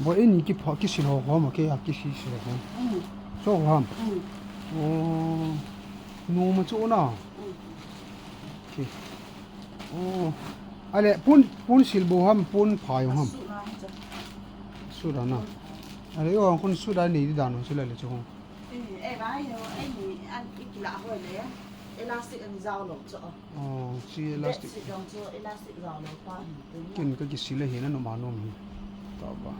bộ anh cái phở cái xì hồ hoa mà cái xì xì hồ chỗ hoa ô nô mà chỗ nào ok ô à lẽ pun xì bồ ham pun phai ham suốt đó nào à lẽ ông con suốt đó này đi đàn nó sẽ lại là chỗ không em nói anh ăn cái lạ hồi đấy elastic anh giàu lẩu chỗ xì elastic elastic giàu lẩu qua cái xì là hiện nó mà nó mình tao bảo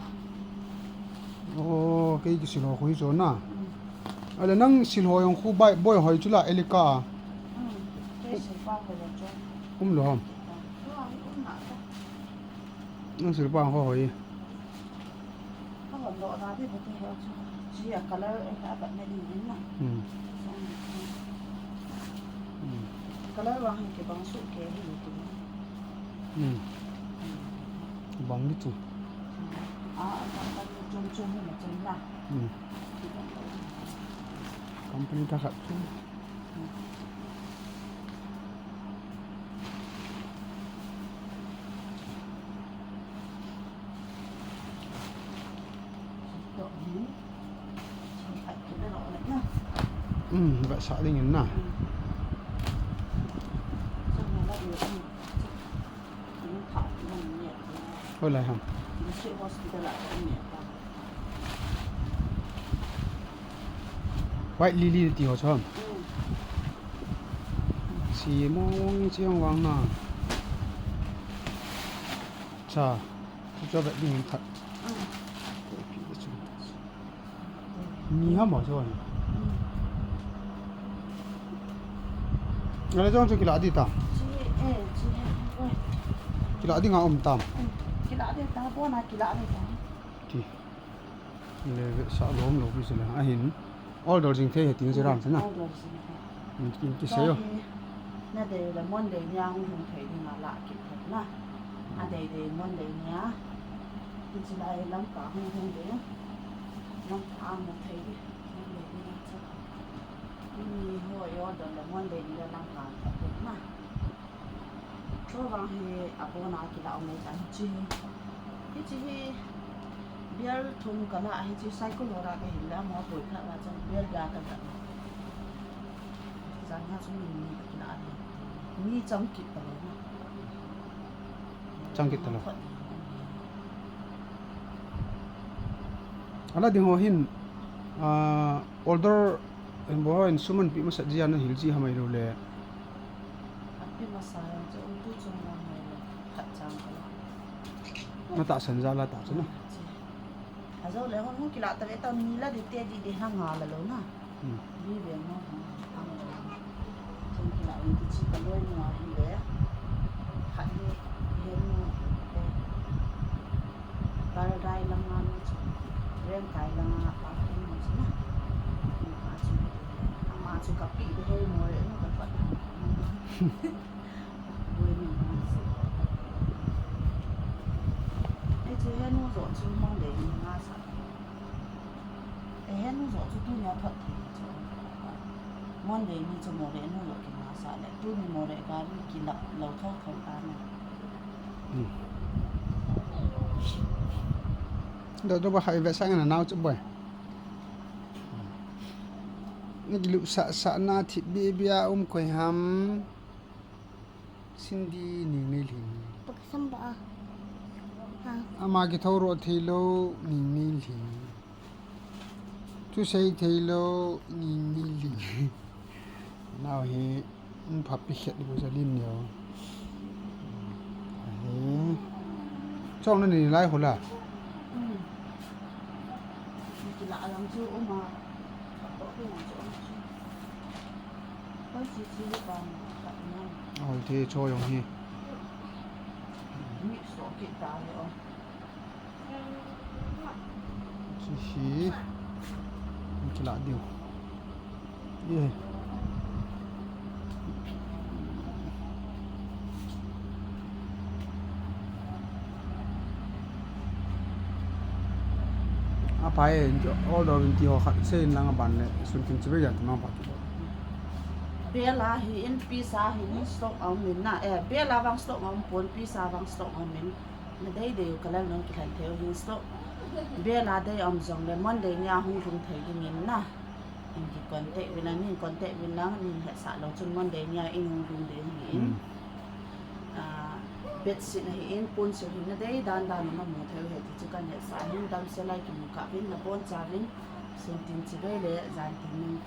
ô cái xì hồ khối chỗ nào à lẽ năng xì hồ ông khu bay boy hỏi chú là elika lo không năng xì bao họ hỏi độ ra thì có thể chỉ là color em đã bận này đi mà color vàng cái bóng sụt cái gì bóng đi tu chung mà chung là company ta khát chung vậy sợ đi nhìn nào thôi lại không vậy lily thì họ chọn chỉ mong chiang vàng nào cha cho vậy đi nhìn thật ni hả mà rồi Ngài cho cái lá đi ta. Cái lá đi ngào tam. Cái lá đi ta bữa nay cái lá đi ta. Thì le sa lom lo bi sele a hin order jing the ting se ram sana. Cái sale. Na de la mon de nya hung hung thei ni la ki na. A de mon de nya. Ki chi lai lam ka hung hung de. Lam ka mo thei đi. Hồi order là mon de ni lam ka na. Cho vang he abona ki la me tan chi. Ki chi biar thùng cả lại hay chứ sai có lò ra cái hình lá mỏ tuổi khác là trong biar gà cả cả rằng ha chúng mình cái lại ni trong kịp rồi trong kịp rồi ala ding ho hin order en bo en suman pi ma sa jian na hilji hamai ro le pi ma sa cho tu chung ma mai khat chang na ta san za la ta chana rồi lấy con kỳ lạ tại vì tao nghĩ là đi để hàng ngà là lớn à đi về nó trong kỳ lạ thì chỉ cần đôi ngoài thì đấy hạt đi hiện paradise làm ăn rem cái là bảo hiểm một chút mà chú cặp bị hơi mồi đấy nó còn vẫn chứ hết nó rõ chứ mong để nga sẵn hết nó rõ chứ tôi nhớ thật thì mong để như cho mồ để nó rõ cái nga sẵn lại tôi mồ để cái kỳ lạ lâu thâu thâu ta này đó đó bà hay vẽ sang là nào chứ bời cái lũ sạ na thịt bia quay ham xin đi nhìn này liền bậc sâm bờ ama ki thoro thilo ni li tu sei thilo ni li nào he phap pi khet bo sa lin yo trong nó này lai hồ là kỳ lạ lắm chứ mà có cái nào chỗ có chỉ bằng ôi thế cho用he mix số kiện ta rồi chỉ cái lạ điều yeah apa ya order binti ho khat sen lang ban le sun tin chibe ya tamang pa Bela hi in pizza hi ni stock au min na Bela wang stock au pon pizza wang stock au min na dei de kalal non ki than theo hin sto Bale Thah dei om zong le Monday nia hunglhung thei ding in na in ki contact win an in contact win lang in het sa lo chun Monday nia in hunglhung de hi in bet sit na hi in pun so hin na dei dan ma mu theo he chu kan het sa hin dam se lai ki mu ka vin na bon cha vin sen tin chi be le zan tin ning